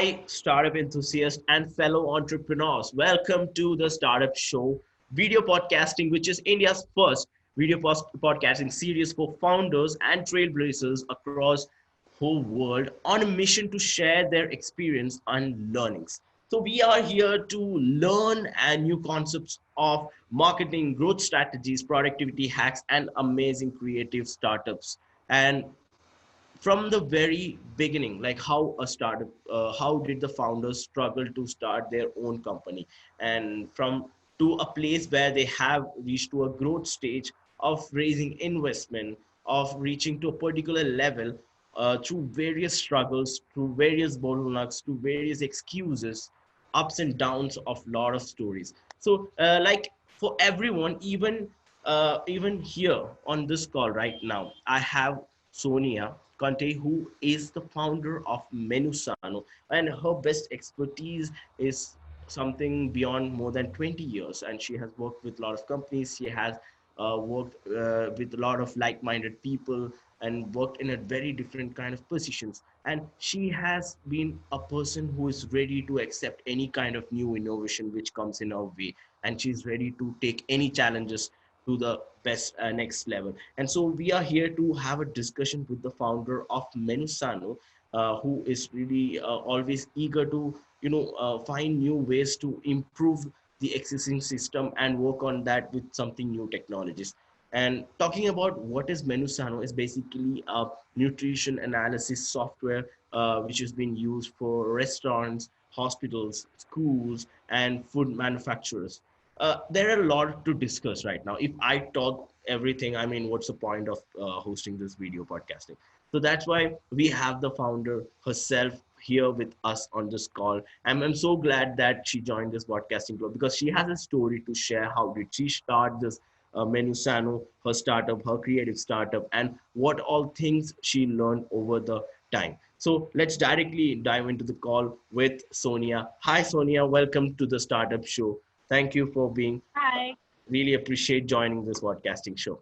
Hi, startup enthusiasts and fellow entrepreneurs. Welcome to the Startup Show video podcasting, which is India's first podcasting series for founders and trailblazers across whole world on a mission to share their experience and learnings. So we are here to learn and new concepts of marketing, growth strategies, productivity hacks, and amazing creative startups. And from the very beginning, like how a startup, how did the founders struggle to start their own company, and from to a place where they have reached to a growth stage of raising investment, of reaching to a particular level, through various struggles, through various bottlenecks, to various excuses, ups and downs of lot of stories. So like for everyone, even here on this call right now, I have Sonia Couto, who is the founder of MenuSano, and her best expertise is something beyond more than 20 years. And she has worked with a lot of companies. She has worked with a lot of like-minded people and worked in a very different kind of positions. And she has been a person who is ready to accept any kind of new innovation which comes in our way. And she's ready to take any challenges to the best next level. And so we are here to have a discussion with the founder of MenuSano, who is really always eager to find new ways to improve the existing system and work on that with something new technologies. And talking about what is MenuSano is basically a nutrition analysis software which has been used for restaurants, hospitals, schools, and food manufacturers. There are a lot to discuss right now. If I talk everything, I mean, what's the point of hosting this video podcasting? So that's why we have the founder herself here with us on this call. I'm so glad that she joined this podcasting club because she has a story to share. How did she start this MenuSano, her startup, her creative startup, and what all things she learned over the time. So let's directly dive into the call with Sonia. Hi, Sonia. Welcome to the Startup Show. Thank you for being, Hi, really appreciate joining this podcasting show.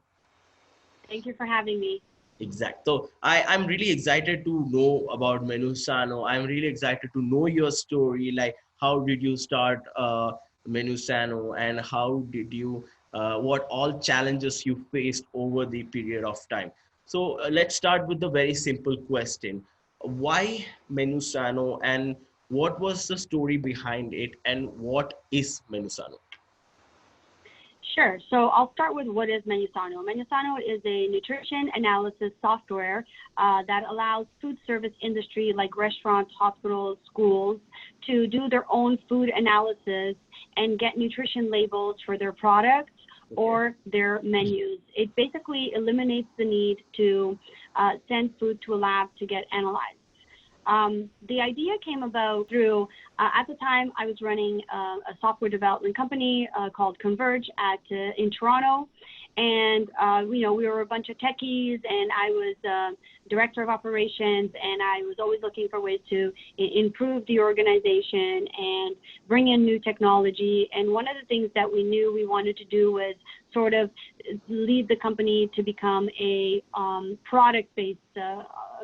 thank you for having me. Exact. So I'm really excited to know about MenuSano. I'm really excited to know your story. Like, how did you start MenuSano, and how did you, what all challenges you faced over the period of time? So let's start with the very simple question. Why MenuSano, and what was the story behind it, and what is MenuSano? Sure. So I'll start with what is MenuSano. MenuSano is a nutrition analysis software that allows food service industry like restaurants, hospitals, schools to do their own food analysis and get nutrition labels for their products or their menus. It basically eliminates the need to send food to a lab to get analyzed. The idea came about through, at the time, I was running a software development company called Converge in Toronto. And, we were a bunch of techies, and I was director of operations, and I was always looking for ways to improve the organization and bring in new technology. And one of the things that we knew we wanted to do was sort of lead the company to become a product-based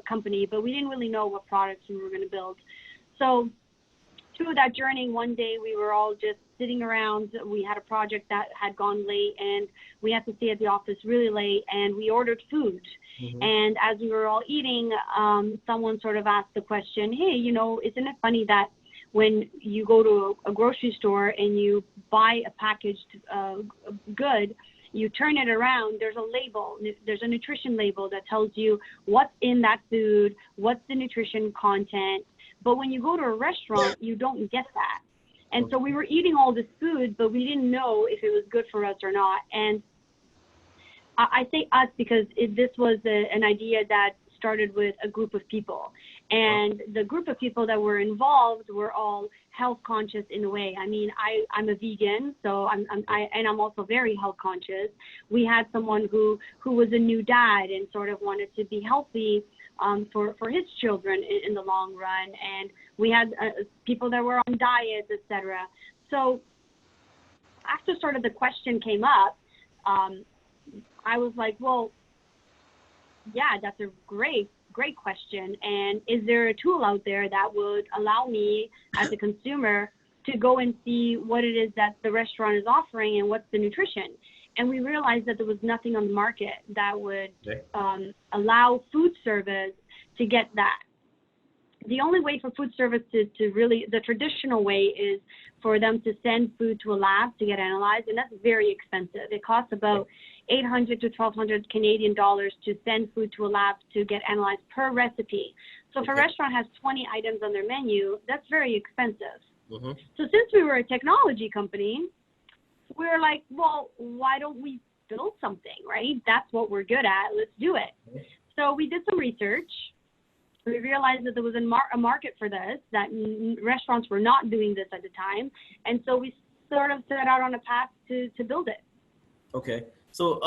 company, but we didn't really know what products we were going to build. So through that journey, one day we were all just sitting around. We had a project that had gone late, and we had to stay at the office really late, and we ordered food. Mm-hmm. And as we were all eating, someone sort of asked the question, hey, isn't it funny that when you go to a grocery store and you buy a packaged good, you turn it around, there's a label, there's a nutrition label that tells you what's in that food, what's the nutrition content. But when you go to a restaurant, you don't get that. And so we were eating all this food, but we didn't know if it was good for us or not. And I say us because this was an idea that started with a group of people. And the group of people that were involved were all health conscious in a way. I mean, I'm a vegan, so I'm also very health conscious. We had someone who was a new dad and sort of wanted to be healthy for his children in the long run. And we had people that were on diets, etc. So after sort of the question came up, I was like, well, yeah, that's a great great question. And is there a tool out there that would allow me as a consumer to go and see what it is that the restaurant is offering and what's the nutrition? And we realized that there was nothing on the market that would allow food service to get that. The only way for food service to really, the traditional way is for them to send food to a lab to get analyzed, and that's very expensive. It costs about 800 to 1,200 Canadian dollars to send food to a lab to get analyzed per recipe. So if a restaurant has 20 items on their menu, that's very expensive. So since we were a technology company, we were like, well, why don't we build something, right? That's what we're good at. Let's do it. So we did some research. We realized that there was a market for this, that restaurants were not doing this at the time. And so we sort of set out on a path to build it. Okay. So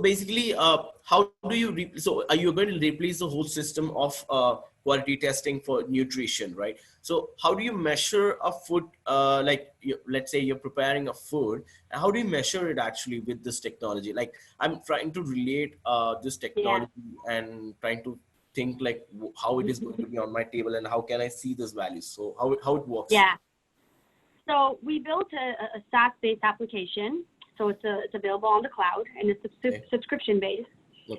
basically, how do you, so are you going to replace the whole system of quality testing for nutrition, right? So how do you measure a food, let's say you're preparing a food, and how do you measure it actually with this technology? Like, I'm trying to relate this technology and trying to think like how it is going to be on my table and how can I see these values? So how it works? Yeah. So we built a SaaS-based application. So it's available on the cloud, and it's subscription-based.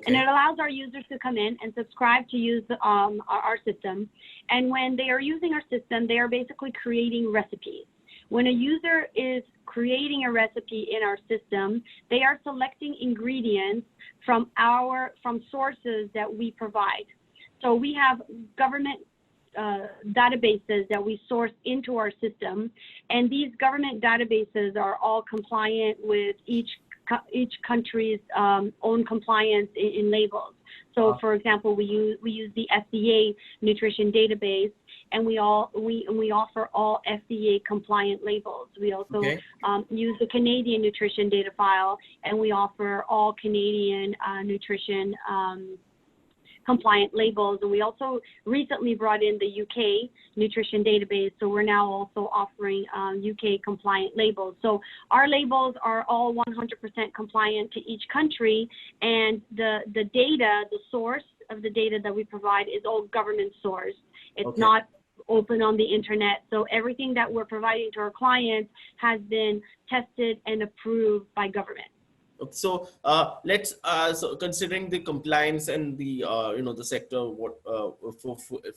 And it allows our users to come in and subscribe to use our system. And when they are using our system, they are basically creating recipes. When a user is creating a recipe in our system, they are selecting ingredients from sources that we provide. So we have government databases that we source into our system, and these government databases are all compliant with each country's own compliance in labels. So, for example, we use the FDA nutrition database, and we offer all FDA compliant labels. We also use the Canadian nutrition data file, and we offer all Canadian nutrition compliant labels. And we also recently brought in the UK nutrition database, so we're now also offering UK compliant labels. So our labels are all 100% compliant to each country, and the data, the source of the data that we provide is all government sourced. It's not open on the internet. So everything that we're providing to our clients has been tested and approved by government. So let's so considering the compliance and the the sector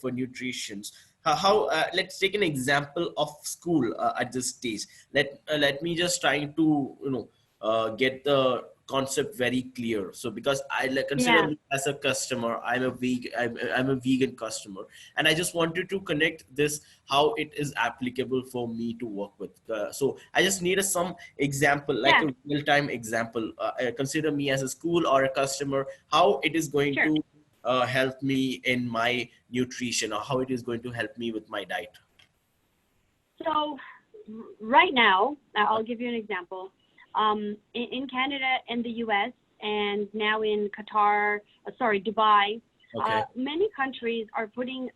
for nutrition, let's take an example of school at this stage. Let me just try to get the concept very clear. So because I consider me as a customer, I'm a vegan customer, and I just wanted to connect this how it is applicable for me to work with. So I just need some example, like a real-time example. Consider me as a school or a customer, how it is going to help me in my nutrition, or how it is going to help me with my diet. So right now, I'll give you an example. In Canada and the US, and now in Dubai, many countries are putting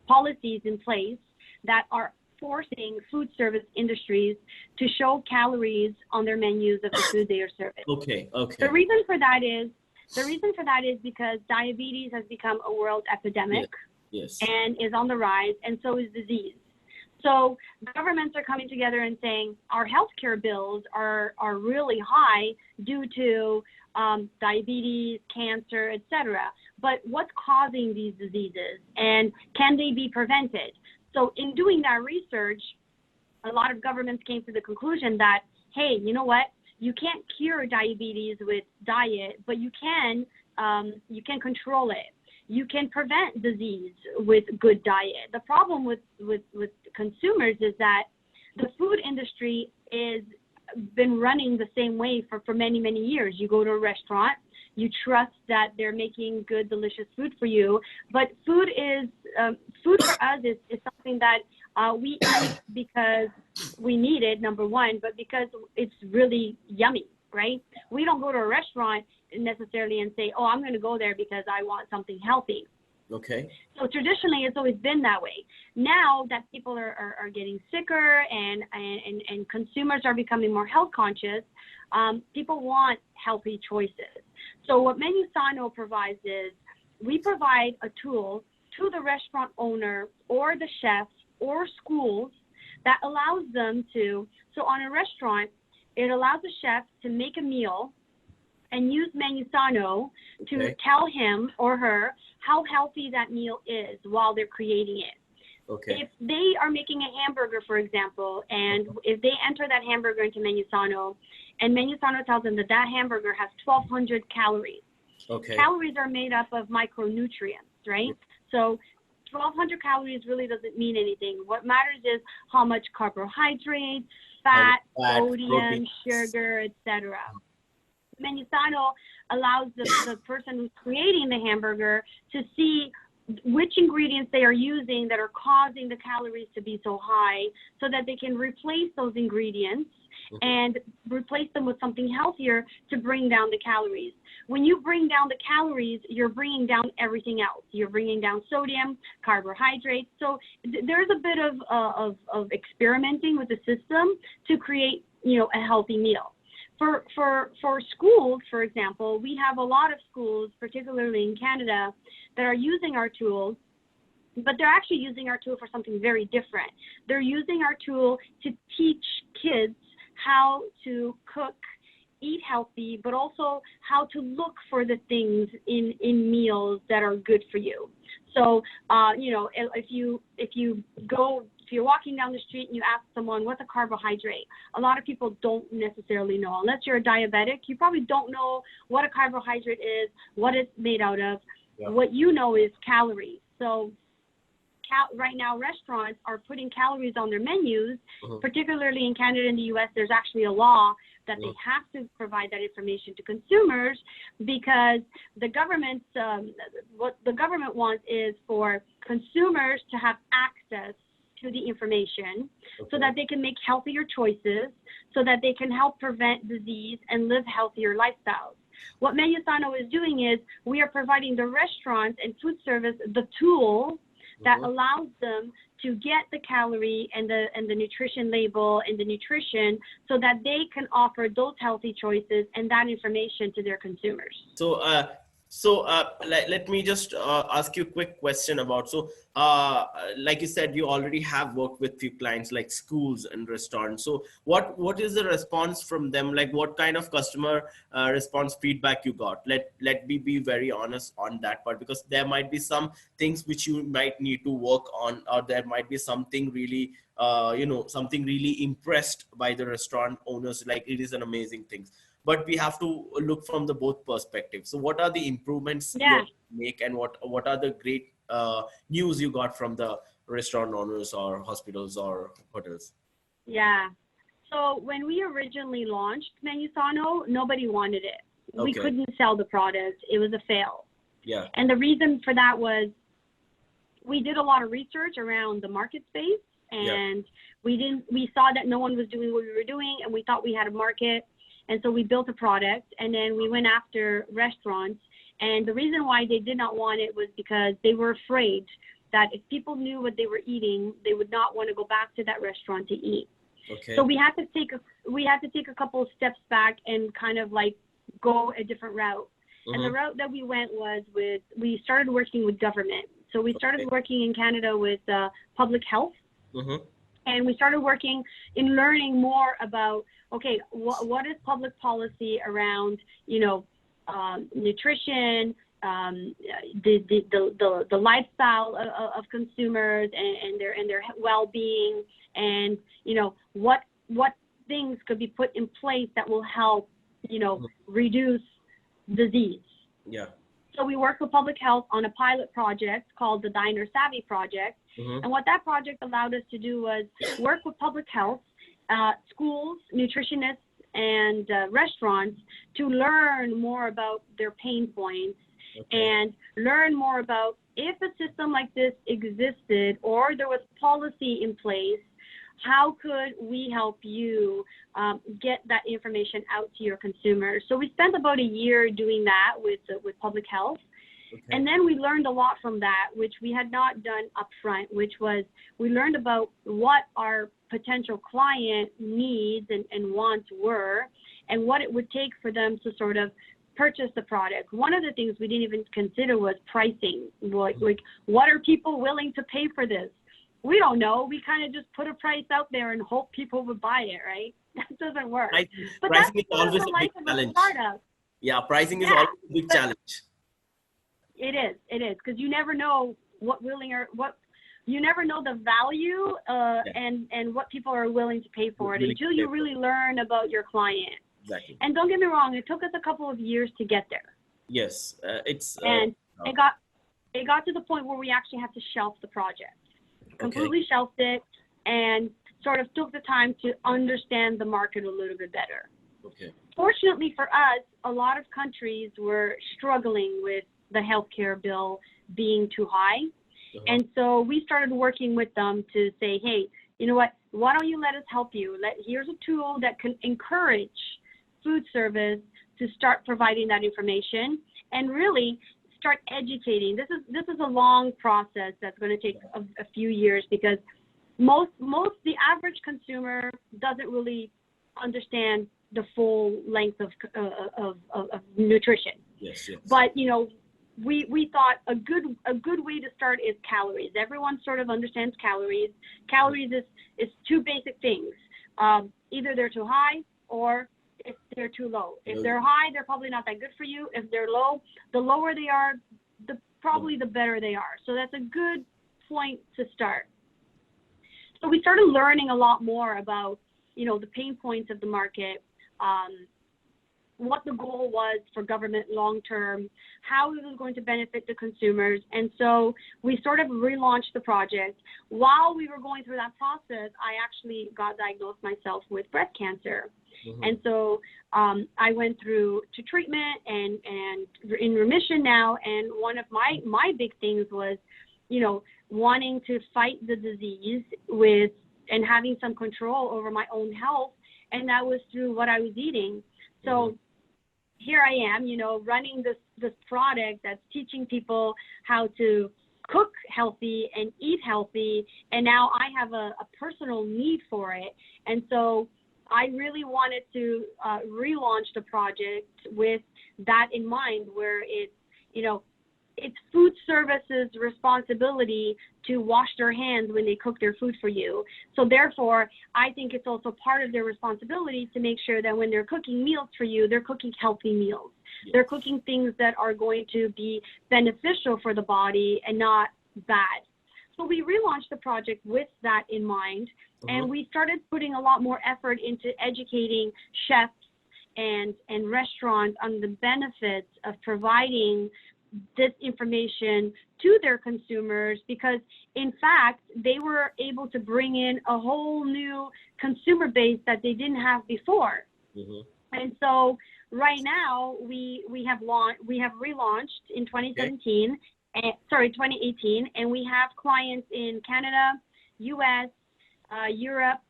policies in place that are forcing food service industries to show calories on their menus of the food they are serving. The reason for that is because diabetes has become a world epidemic and is on the rise, and so is disease. So governments are coming together and saying our healthcare bills are really high due to diabetes, cancer, etc. But what's causing these diseases, and can they be prevented? So in doing that research, a lot of governments came to the conclusion that, hey, you know what? You can't cure diabetes with diet, but you can control it. You can prevent disease with good diet. The problem with consumers is that the food industry is been running the same way for many, many years. You go to a restaurant, you trust that they're making good, delicious food for you. But food for us is something that we eat because we need it, number one, but because it's really yummy, right? We don't go to a restaurant necessarily and say, oh, I'm going to go there because I want something healthy. So traditionally, it's always been that way. Now that people are getting sicker and consumers are becoming more health conscious, people want healthy choices. So what MenuSano provides is we provide a tool to the restaurant owner or the chef or schools that allows them to, so on a restaurant, it allows the chef to make a meal and use MenuSano to tell him or her how healthy that meal is while they're creating it. Okay. If they are making a hamburger, for example, and if they enter that hamburger into MenuSano, and MenuSano tells them that that hamburger has 1,200 calories. Okay. Calories are made up of micronutrients, right? So 1,200 calories really doesn't mean anything. What matters is how much carbohydrates, fat, sodium, protein, sugar, etc. MenuSano allows the person who's creating the hamburger to see which ingredients they are using that are causing the calories to be so high, so that they can replace those ingredients and replace them with something healthier to bring down the calories. When you bring down the calories, you're bringing down everything else. You're bringing down sodium, carbohydrates. So there's a bit of experimenting with the system to create, a healthy meal. For schools, for example, we have a lot of schools, particularly in Canada, that are using our tools, but they're actually using our tool for something very different. They're using our tool to teach kids how to cook, eat healthy, but also how to look for the things in meals that are good for you. So, if you're walking down the street and you ask someone, what's a carbohydrate? A lot of people don't necessarily know. Unless you're a diabetic, you probably don't know what a carbohydrate is, what it's made out of. Yeah. What you know is calories. So right now, restaurants are putting calories on their menus, particularly in Canada and the U.S. There's actually a law that they have to provide that information to consumers, because the government, what the government wants is for consumers to have access to the information so that they can make healthier choices, so that they can help prevent disease and live healthier lifestyles. What MenuSano is doing is we are providing the restaurants and food service the tool that allows them to get the calorie and the nutrition label and the nutrition, so that they can offer those healthy choices and that information to their consumers. So, let me just ask you a quick question about, like you said, you already have worked with few clients like schools and restaurants. So what is the response from them? Like, what kind of customer response feedback you got? Let me be very honest on that part, because there might be some things which you might need to work on, or there might be something really, something really impressed by the restaurant owners, like it is an amazing thing. But we have to look from the both perspectives. So what are the improvements you make, and what are the great news you got from the restaurant owners or hospitals or hotels? Yeah. So when we originally launched MenuSano, nobody wanted it. Okay. We couldn't sell the product. It was a fail. Yeah. And the reason for that was we did a lot of research around the market space, and we saw that no one was doing what we were doing, and we thought we had a market. And so we built a product, and then we went after restaurants. And the reason why they did not want it was because they were afraid that if people knew what they were eating, they would not want to go back to that restaurant to eat. Okay. So we had to take a couple of steps back and kind of like go a different route. And the route that we went was we started working with government. So we started working in Canada with public health. And we started working in learning more about, okay, what is public policy around, nutrition, the lifestyle of consumers and their well-being, and what things could be put in place that will help reduce disease. Yeah. So we worked with public health on a pilot project called the Diner Savvy Project. And what that project allowed us to do was work with public health, schools, nutritionists, and restaurants to learn more about their pain points and learn more about if a system like this existed or there was policy in place, how could we help you get that information out to your consumers? So we spent about a year doing that with public health. And then we learned a lot from that, which we had not done upfront, which was we learned about what our potential client needs and wants were, and what it would take for them to sort of purchase the product, one of the things we didn't even consider was pricing. Like what are people willing to pay for this? We don't know. We kind of just put a price out there and hope people would buy it, right? That doesn't work. But pricing is that's always the a life big of a challenge. startup. Yeah, pricing is always a big challenge. It is, because you never know you never know the value and what people are willing to pay for it until you really learn about your client. Exactly. And don't get me wrong, it took us a couple of years to get there. Yes, and it got to the point where we actually had to shelf the project. Completely shelved it and sort of took the time to understand the market a little bit better. Fortunately for us, a lot of countries were struggling with the healthcare bill being too high. And so we started working with them to say, hey, you know what, why don't you let us help you? Here's a tool that can encourage food service to start providing that information and really start educating. This is a long process that's going to take a few years, because the average consumer doesn't really understand the full length of nutrition. Yes. But we thought a good way to start is calories. Everyone sort of understands calories. Calories is two basic things. Either they're too high or if they're too low. If they're high, they're probably not that good for you. If they're low, the lower they are, probably the better they are. So that's a good point to start. So we started learning a lot more about, the pain points of the market, what the goal was for government long-term, how it was going to benefit the consumers. And so we sort of relaunched the project. While we were going through that process, I actually got diagnosed myself with breast cancer. And so I went through to treatment and in remission now. And one of my big things was, wanting to fight the disease and having some control over my own health. And that was through what I was eating. So here I am, running this product that's teaching people how to cook healthy and eat healthy. And now I have a personal need for it. And so I really wanted to relaunch the project with that in mind, where it's food services responsibility to wash their hands when they cook their food for you. So therefore, I think it's also part of their responsibility to make sure that when they're cooking meals for you, they're cooking healthy meals. Yes. They're cooking things that are going to be beneficial for the body and not bad. So we relaunched the project with that in mind, and we started putting a lot more effort into educating chefs and restaurants on the benefits of providing this information to their consumers, because in fact they were able to bring in a whole new consumer base that they didn't have before. And so right now we have relaunched in 2017 2018, and we have clients in Canada, US, Europe,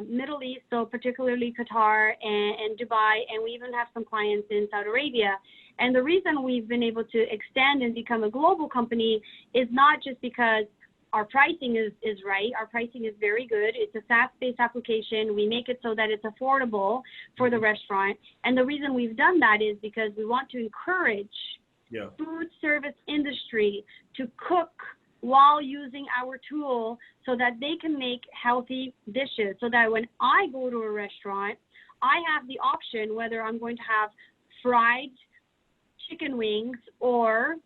Middle East, so particularly Qatar and Dubai, and we even have some clients in Saudi Arabia. And the reason we've been able to extend and become a global company is not just because our pricing is right. Our pricing is very good. It's a SaaS-based application. We make it so that it's affordable for the restaurant. And the reason we've done that is because we want to encourage food service industry to cook while using our tool so that they can make healthy dishes, so that when I go to a restaurant, I have the option whether I'm going to have fried chicken wings or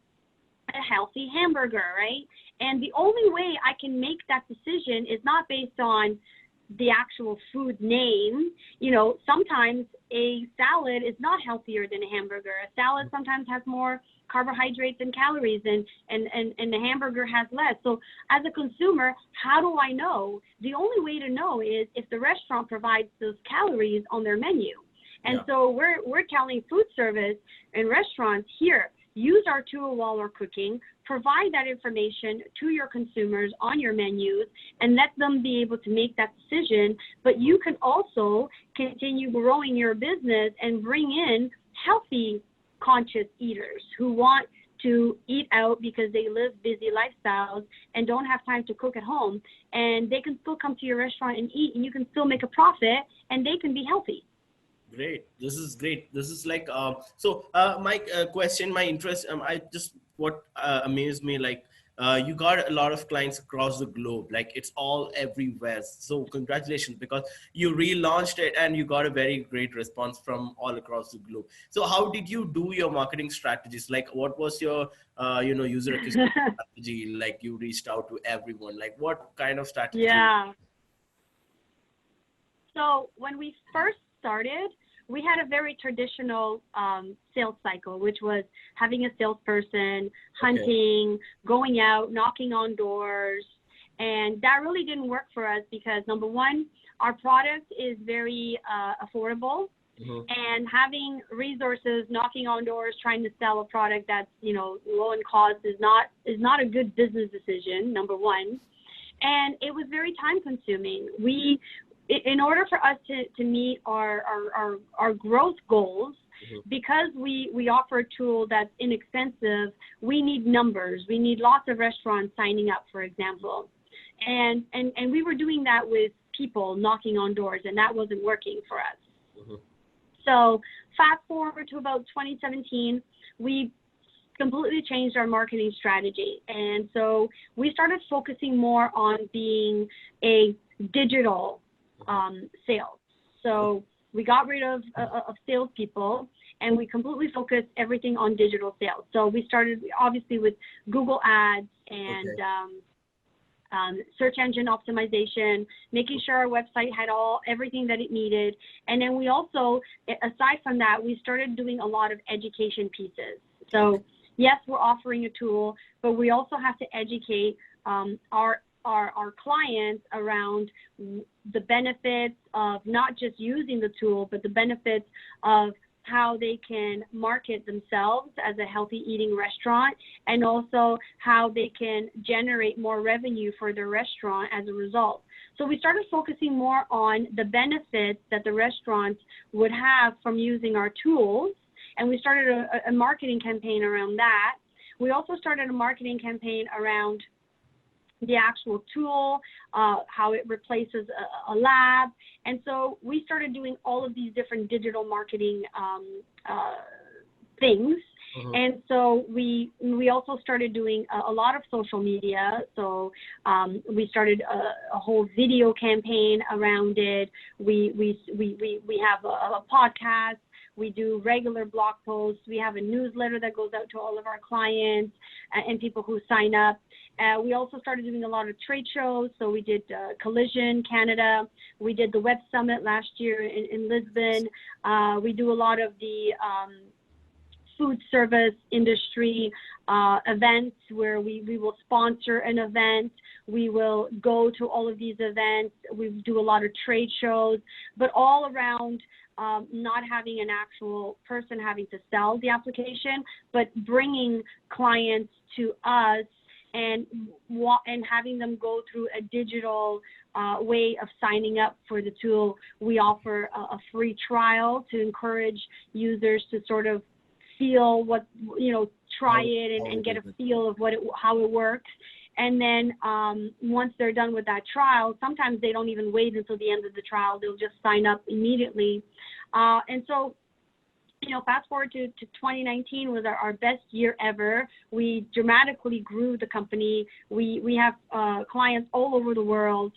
a healthy hamburger, right? And the only way I can make that decision is not based on the actual food name. Sometimes a salad is not healthier than a hamburger. A salad sometimes has more carbohydrates and calories, and the hamburger has less. So as a consumer, how do I know? The only way to know is if the restaurant provides those calories on their menu. And so we're telling food service and restaurants, here, use our tool while we're cooking, provide that information to your consumers on your menus, and let them be able to make that decision. But you can also continue growing your business and bring in healthy, conscious eaters who want to eat out because they live busy lifestyles and don't have time to cook at home. And they can still come to your restaurant and eat, and you can still make a profit, and they can be healthy. Great. This is great. This is like my question, my interest. I just what amazed me like you got a lot of clients across the globe. Like it's all everywhere. So congratulations because you relaunched it and you got a very great response from all across the globe. So how did you do your marketing strategies? Like what was your user acquisition strategy? Like you reached out to everyone. Like what kind of strategy? Yeah. So when we first started, we had a very traditional sales cycle, which was having a salesperson, Okay. hunting, going out, knocking on doors. And that really didn't work for us because, number one, our product is very affordable. Mhm. And having resources knocking on doors trying to sell a product that's low in cost is not a good business decision, number one. And it was very time consuming. In order for us to meet our growth goals, Mhm. because we offer a tool that's inexpensive, we need numbers. We need lots of restaurants signing up, for example. And we were doing that with people knocking on doors, and that wasn't working for us. Mhm. So fast forward to about 2017, we completely changed our marketing strategy. And so we started focusing more on being a digital sales. So we got rid of salespeople and we completely focused everything on digital sales. So we started obviously with Google Ads and search engine optimization, making sure our website had everything that it needed. And then we also, aside from that, we started doing a lot of education pieces. So yes, we're offering a tool, but we also have to educate our clients around the benefits of not just using the tool, but the benefits of how they can market themselves as a healthy eating restaurant, and also how they can generate more revenue for their restaurant as a result. So we started focusing more on the benefits that the restaurants would have from using our tools, and we started a marketing campaign around that. We also started a marketing campaign around the actual tool, how it replaces a lab. And so we started doing all of these different digital marketing things. Mhm. And so we also started doing a lot of social media. So we started a whole video campaign around it. We have a podcast. We do regular blog posts. We have a newsletter that goes out to all of our clients and people who sign up. We also started doing a lot of trade shows. So we did Collision Canada. We did the Web Summit last year in Lisbon. We do a lot of the food service industry events where we will sponsor an event. We will go to all of these events. We do a lot of trade shows, but all around not having an actual person having to sell the application, but bringing clients to us and having them go through a digital way of signing up for the tool. We offer a free trial to encourage users to sort of feel try it and get a feel of how it works. And then once they're done with that trial, sometimes they don't even wait until the end of the trial. They'll just sign up immediately. And so, fast forward to 2019 was our best year ever. We dramatically grew the company. We have clients all over the world.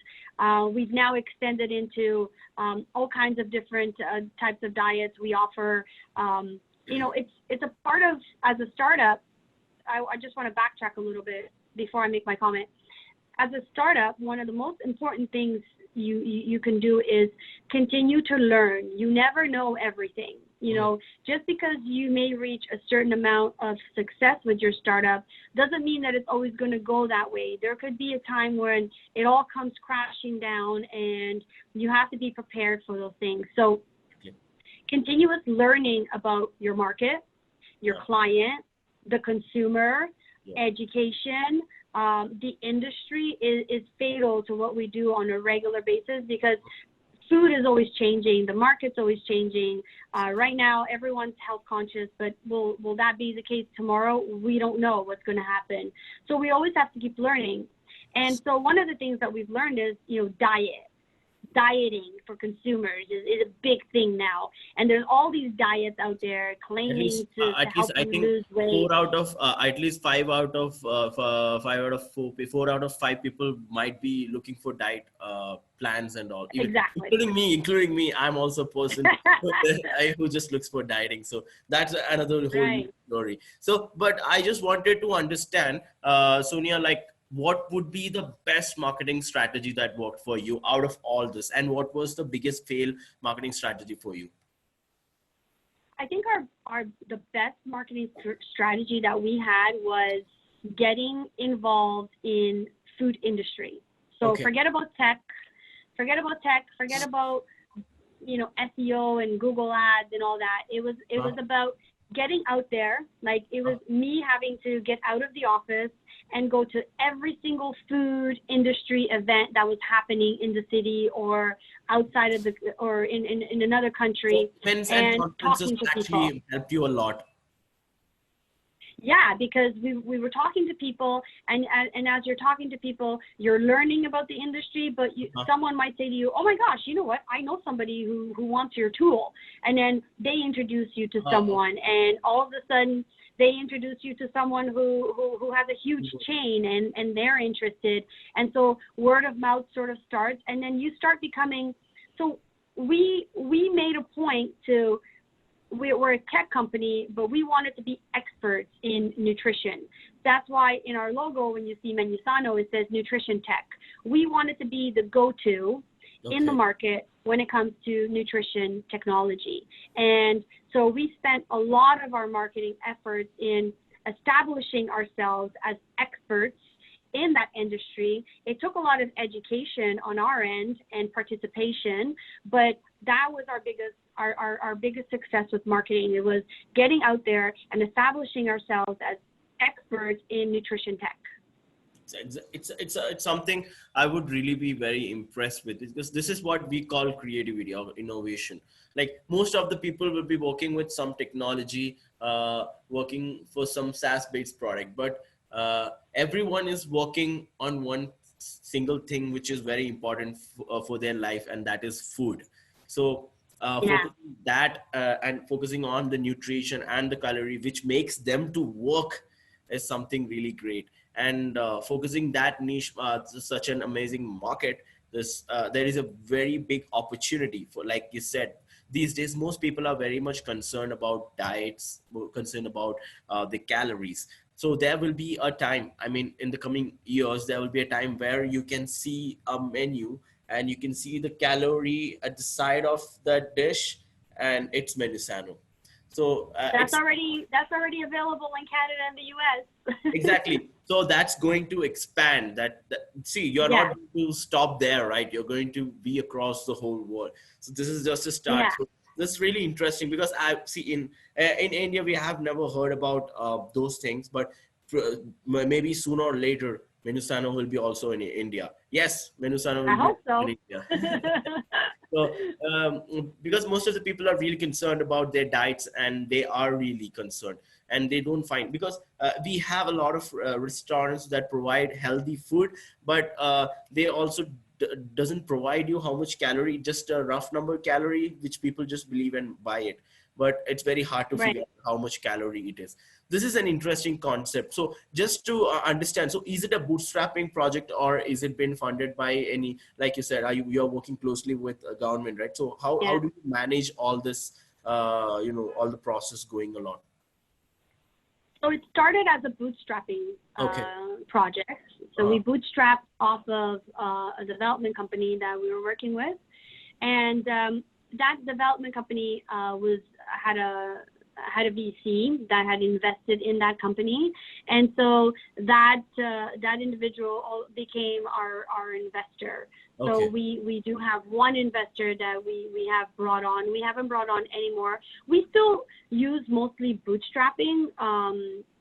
We've now extended into all kinds of different types of diets. We offer, it's a part of, as a startup, I just want to backtrack a little bit before I make my comment. As a startup, one of the most important things you can do is continue to learn. You never know everything. Just because you may reach a certain amount of success with your startup doesn't mean that it's always going to go that way. There could be a time when it all comes crashing down and you have to be prepared for those things. So continuous learning about your market, your client, the consumer, education, the industry is fatal to what we do on a regular basis because food is always changing. The market's always changing. Right now, everyone's health conscious, but will that be the case tomorrow? We don't know what's going to happen. So we always have to keep learning. And so one of the things that we've learned is, diet. dieting for consumers is a big thing now. And there's all these diets out there claiming to at least help I you think lose weight. four out of at least five out of four out of five people might be looking for diet plans and all, even Exactly. including me. I'm also a person who just looks for dieting. So that's another whole new Right. story. So, but I just wanted to understand, Sonia, like what would be the best marketing strategy that worked for you out of all this, and what was the biggest fail marketing strategy for you? I think the best marketing strategy that we had was getting involved in food industry. So Okay. forget about tech, forget about SEO and Google ads and all that. It was about getting out there. Like, it was me having to get out of the office and go to every single food industry event that was happening in the city or outside of or in another country, So events and and conferences talking to people. actually helped you a lot. Yeah, because we were talking to people, and as you're talking to people, you're learning about the industry, but someone might say to you, oh my gosh, you know what? I know somebody who wants your tool. And then they introduce you to someone, and all of a sudden they introduce you to someone who has a huge chain, and they're interested. And so word of mouth sort of starts, and then you start becoming, so we made a point to, we're a tech company, but we wanted to be experts in nutrition. That's why in our logo, when you see MenuSano, it says nutrition tech. We wanted to be the go-to in the market when it comes to nutrition technology. And so we spent a lot of our marketing efforts in establishing ourselves as experts in that industry. It took a lot of education on our end and participation, but that was our biggest success with marketing. It was getting out there and establishing ourselves as experts in nutrition tech. It's something I would really be very impressed with, because this is what we call creativity or innovation. Like, most of the people will be working with some technology, working for some SaaS-based product, but everyone is working on one single thing which is very important for their life, and that is food. So focusing that and focusing on the nutrition and the calorie which makes them to work is something really great. And focusing that niche, such an amazing market, there is a very big opportunity for, like you said, these days most people are very much concerned about diets, more concerned about the calories. So there will be a time, I mean, in the coming years, there will be a time where you can see a menu and you can see the calorie at the side of the dish, and it's MenuSano. So That's it's already available in Canada and the US. exactly. So that's going to expand. See, you're not going to stop there, right? You're going to be across the whole world. So this is just a start. Yeah. So this is really interesting, because I see in India we have never heard about those things, but maybe sooner or later MenuSano will be also in India. Yes, MenuSano I will be hope so. in India. So, because most of the people are really concerned about their diets, and they are really concerned, and they don't find, because we have a lot of restaurants that provide healthy food, but they also doesn't provide you how much calorie, just a rough number calorie, which people just believe and buy it. But it's very hard to figure out how much calorie it is. This is an interesting concept. So just to understand, so is it a bootstrapping project, or is it been funded by any, like you said, you're working closely with a government, right? So how do you manage all this, all the process going along? So it started as a bootstrapping project. So we bootstrapped off of a development company that we were working with, and that development company had a VC that had invested in that company, and so that individual became our investor. So we do have one investor that we have brought on. We haven't brought on anymore. We still use mostly bootstrapping.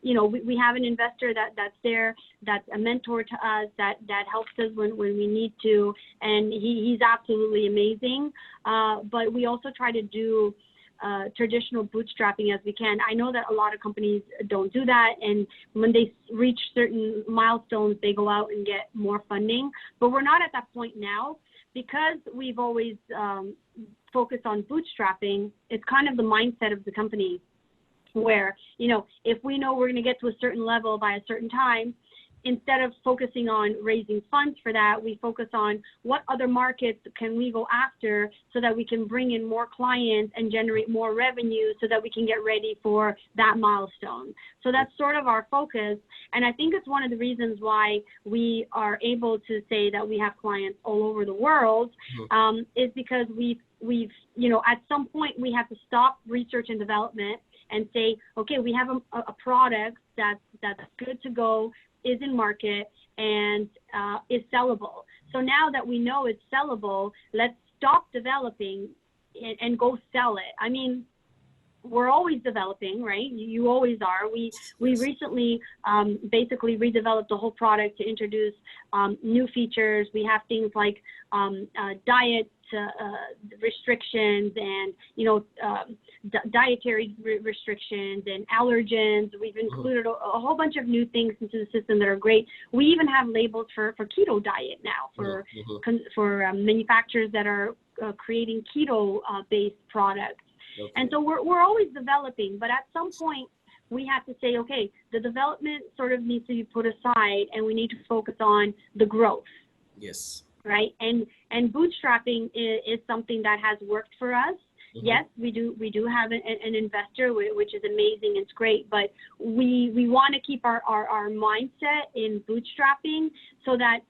We have an investor that's there, that's a mentor to us, that helps us when we need to, and he's absolutely amazing. But we also try to do traditional bootstrapping as we can. I know that a lot of companies don't do that, and when they reach certain milestones, they go out and get more funding. But we're not at that point now. because we've always focused on bootstrapping, it's kind of the mindset of the company where, you know, if we know we're going to get to a certain level by a certain time, instead of focusing on raising funds for that, we focus on what other markets can we go after so that we can bring in more clients and generate more revenue so that we can get ready for that milestone. So that's sort of our focus. And I think it's one of the reasons why we are able to say that we have clients all over the world, is because we've, you know, at some point we have to stop research and development and say, okay, we have a product that's good to go, is in market, and is sellable. So now that we know it's sellable, let's stop developing and go sell it. I mean, we're always developing, right? You always are. We recently basically redeveloped the whole product to introduce new features. We have things like diet restrictions and, you know, dietary restrictions and allergens. We've included a whole bunch of new things into the system that are great. We even have labels for keto diet now for manufacturers that are creating keto based products. Okay. And so we're always developing, but at some point we have to say, okay, the development sort of needs to be put aside and we need to focus on the growth. Yes. Right. And bootstrapping is something that has worked for us. Yes, we do have an investor, which is amazing. It's great, but we want to keep our mindset in bootstrapping so that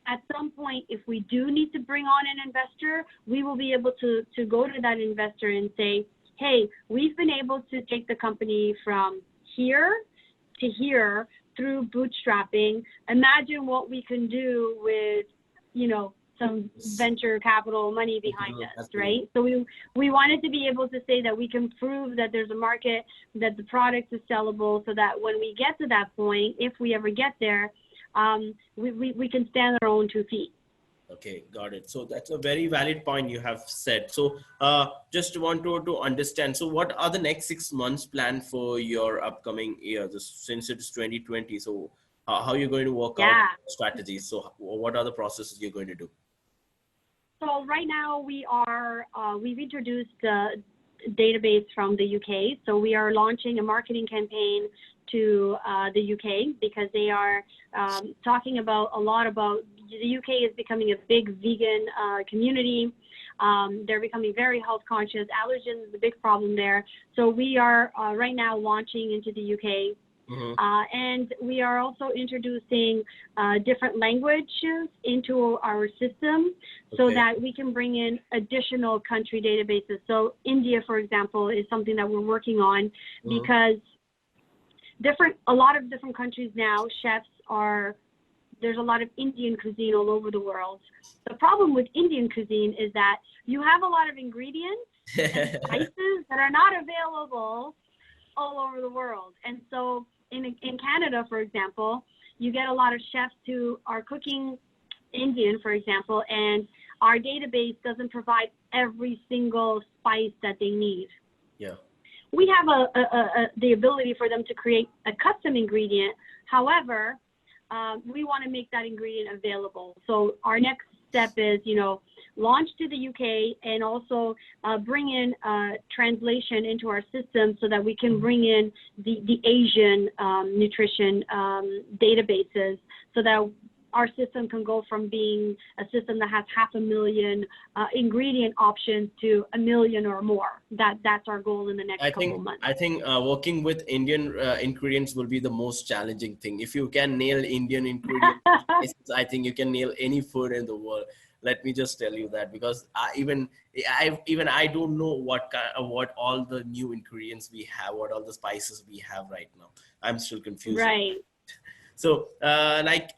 at some point, if we do need to bring on an investor, we will be able to go to that investor and say, hey, we've been able to take the company from here to here through bootstrapping. Imagine what we can do with, you know, some venture capital money behind us, right? So we wanted to be able to say that we can prove that there's a market, that the product is sellable, so that when we get to that point, if we ever get there, we can stand on our own 2 feet. Okay, got it. So that's a very valid point you have said. So just want to understand, so what are the next 6 months planned for your upcoming year, since it's 2020? So how are you going to work out strategies? So what are the processes you're going to do? So right now we've introduced the database from the UK. So we are launching a marketing campaign to the UK because they are talking a lot about the UK is becoming a big vegan community. They're becoming very health conscious. Allergens is a big problem there. So we are right now launching into the UK. And we are also introducing different languages into our system so that we can bring in additional country databases. So India, for example, is something that we're working on because a lot of different countries now, there's a lot of Indian cuisine all over the world. The problem with Indian cuisine is that you have a lot of ingredients and spices that are not available all over the world. And so in Canada, for example, you get a lot of chefs who are cooking Indian, for example, and our database doesn't provide every single spice that they need. Yeah. We have the ability for them to create a custom ingredient. However, we want to make that ingredient available. So our next step is, you know, launch to the UK and also bring in translation into our system so that we can bring in the Asian nutrition databases so that our system can go from being a system that has 500,000 ingredient options to 1 million or more. That's our goal in the next couple of months. I think working with Indian ingredients will be the most challenging thing. If you can nail Indian ingredients, I think you can nail any food in the world. Let me just tell you that, because I don't know what all the new ingredients we have, what all the spices we have right now. I'm still confused. Right. So like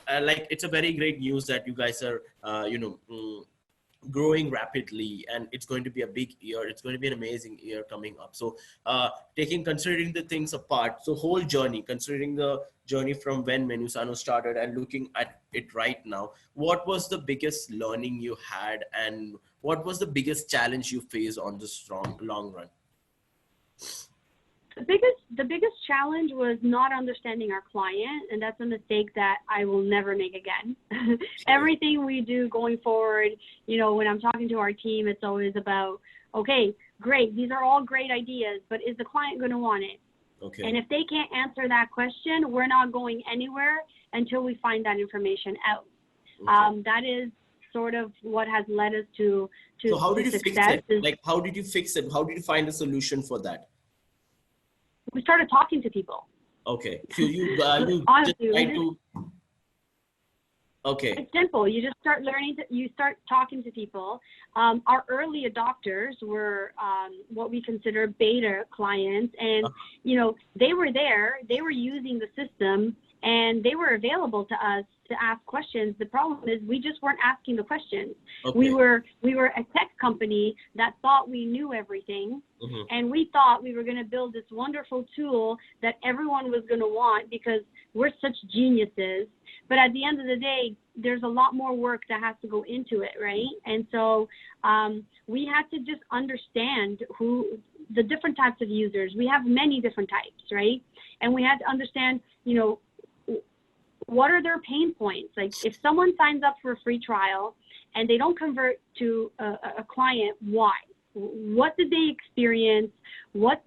it's a very great news that you guys are growing rapidly, and it's going to be a big year. It's going to be an amazing year coming up. So considering the things apart, so whole journey, considering the journey from when MenuSano started and looking at it right now, what was the biggest learning you had, and what was the biggest challenge you faced on this long run? The biggest challenge was not understanding our client, and that's a mistake that I will never make again. Everything we do going forward, when I'm talking to our team, it's always about, okay, great, these are all great ideas, but is the client going to want it? Okay. And if they can't answer that question, we're not going anywhere until we find that information out. Okay. That is sort of what has led us to So how did you fix success. it? Like, how did you fix it? How did you find a solution for that? We started talking to people. Okay. So you just Honestly, try to. Okay. It's simple. You just start learning. You start talking to people. Our early adopters were what we consider beta clients, and they were there. They were using the system, and they were available to us to ask questions. The problem is we just weren't asking the questions. Okay. We were a tech company that thought we knew everything, and we thought we were going to build this wonderful tool that everyone was going to want because we're such geniuses. But at the end of the day, there's a lot more work that has to go into it, right? And so we had to just understand who the different types of users. We have many different types, right? And we had to understand, what are their pain points? Like if someone signs up for a free trial and they don't convert to a client, why? What did they experience? What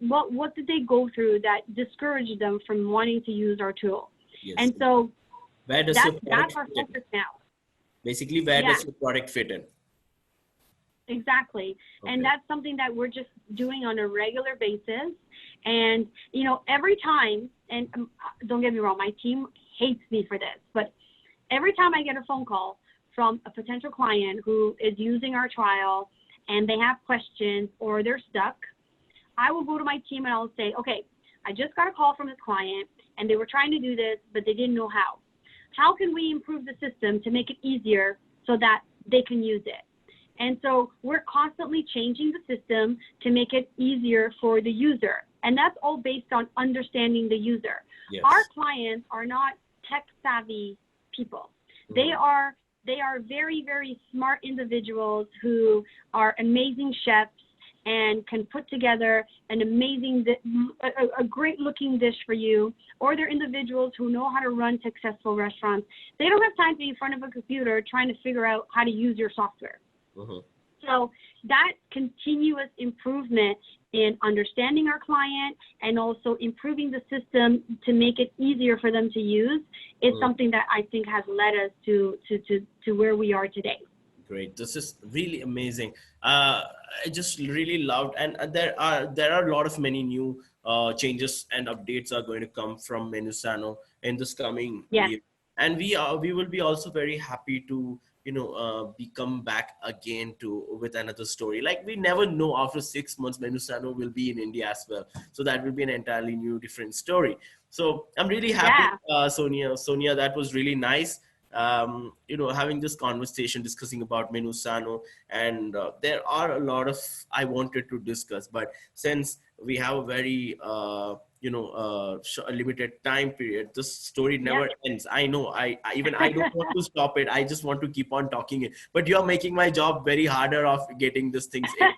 did they go through that discouraged them from wanting to use our tool? Yes. And so where does that's our focus now. Basically, where does your product fit in? Exactly. Okay. And that's something that we're just doing on a regular basis. And, every time, and don't get me wrong, my team hates me for this, but every time I get a phone call from a potential client who is using our trial and they have questions or they're stuck, I will go to my team and I'll say, okay, I just got a call from this client and they were trying to do this, but they didn't know how. How can we improve the system to make it easier so that they can use it? And so we're constantly changing the system to make it easier for the user. And that's all based on understanding the user. Yes. Our clients are not tech savvy people. They are very, very smart individuals who are amazing chefs and can put together an amazing, a great looking dish for you, or they're individuals who know how to run successful restaurants. They don't have time to be in front of a computer trying to figure out how to use your software. So that continuous improvement in understanding our client and also improving the system to make it easier for them to use is something that I think has led us to where we are today. Great. This is really amazing. I just really loved, and there are a lot of many new changes and updates are going to come from MenuSano in this coming year. And we will be also very happy to we come back again with another story. Like we never know, after 6 months MenuSano will be in India as well, so that will be an entirely new different story. So I'm really happy. Sonia, that was really nice, having this conversation discussing about MenuSano, and there are a lot of I wanted to discuss, but since we have a very a limited time period, this story never ends. I know I don't want to stop it. I just want to keep on talking it, but you're making my job very harder of getting these things in.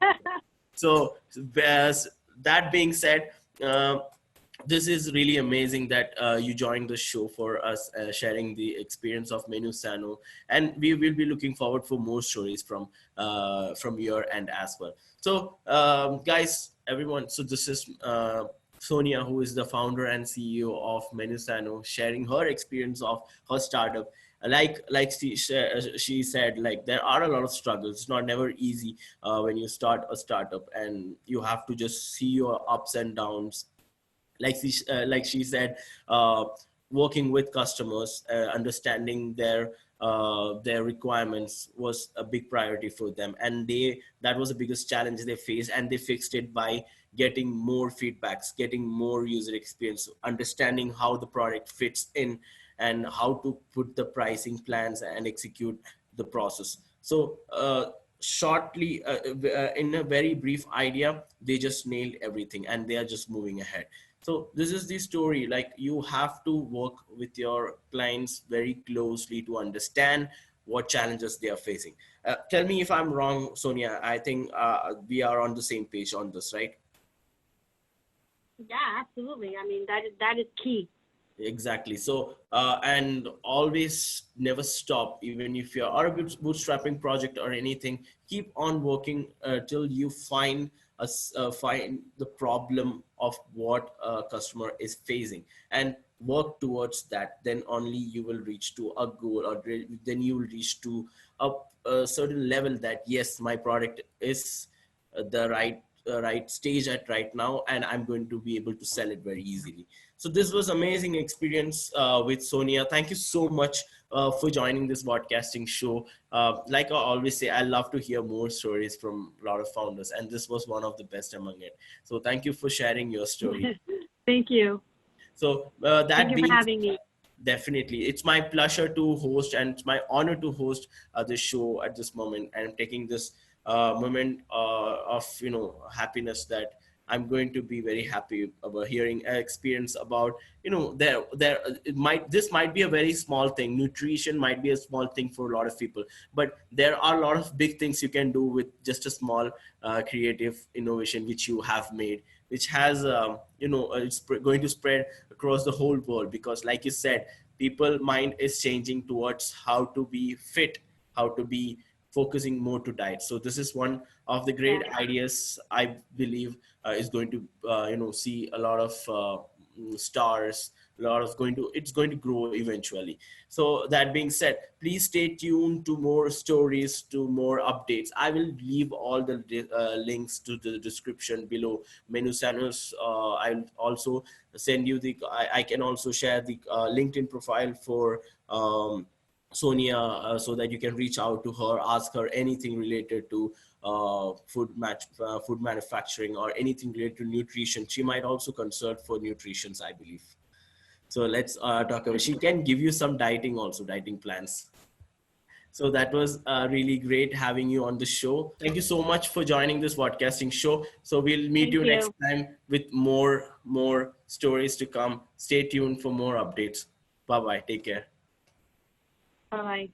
So that being said, this is really amazing that you joined the show for us, sharing the experience of MenuSano, and we will be looking forward for more stories from your end as well. So guys, everyone, so this is Sonia, who is the founder and CEO of MenuSano, sharing her experience of her startup. Like she said, like there are a lot of struggles. It's not never easy when you start a startup, and you have to just see your ups and downs. Like she said, working with customers, understanding their requirements was a big priority for them, and that was the biggest challenge they faced, and they fixed it by getting more feedbacks, getting more user experience, understanding how the product fits in, and how to put the pricing plans and execute the process. So shortly, in a very brief idea, they just nailed everything and they are just moving ahead. So this is the story. Like, you have to work with your clients very closely to understand what challenges they are facing. Tell me if I'm wrong, Sonia. I think we are on the same page on this, right? Yeah, absolutely. I mean, that is key. Exactly. So, and always never stop, even if you're are a bootstrapping project or anything, keep on working till you find find the problem of what a customer is facing and work towards that. Then only you will reach to a goal, or then you will reach to a certain level that yes, my product is the right stage at right now, and I'm going to be able to sell it very easily. So this was amazing experience with Sonia. Thank you so much for joining this podcasting show. Like I always say, I love to hear more stories from a lot of founders, and this was one of the best among it. So thank you for sharing your story. Thank you. So Thank that you for being having me. definitely, it's my pleasure to host, and it's my honor to host this show at this moment. And I'm taking this moment of happiness that I'm going to be very happy about hearing an experience about there it might this might be a very small thing. Nutrition might be a small thing for a lot of people, but there are a lot of big things you can do with just a small creative innovation which you have made, which has going to spread across the whole world. Because like you said, people mind is changing towards how to be fit, how to be focusing more to diet. So this is one of the great Yeah. ideas I believe is going to see a lot of stars, a lot of going to it's going to grow eventually. So that being said, please stay tuned to more stories, to more updates. I will leave all the links to the description below. MenuSano's I'll also send you I can also share the LinkedIn profile for Sonia, so that you can reach out to her, ask her anything related to food manufacturing, or anything related to nutrition. She might also consult for nutritions, I believe. So let's talk about. She can give you some dieting plans. So that was really great having you on the show. Thank you so much for joining this podcasting show. So we'll meet Thank you next you. time with more stories to come. Stay tuned for more updates. Bye bye. Take care. Bye.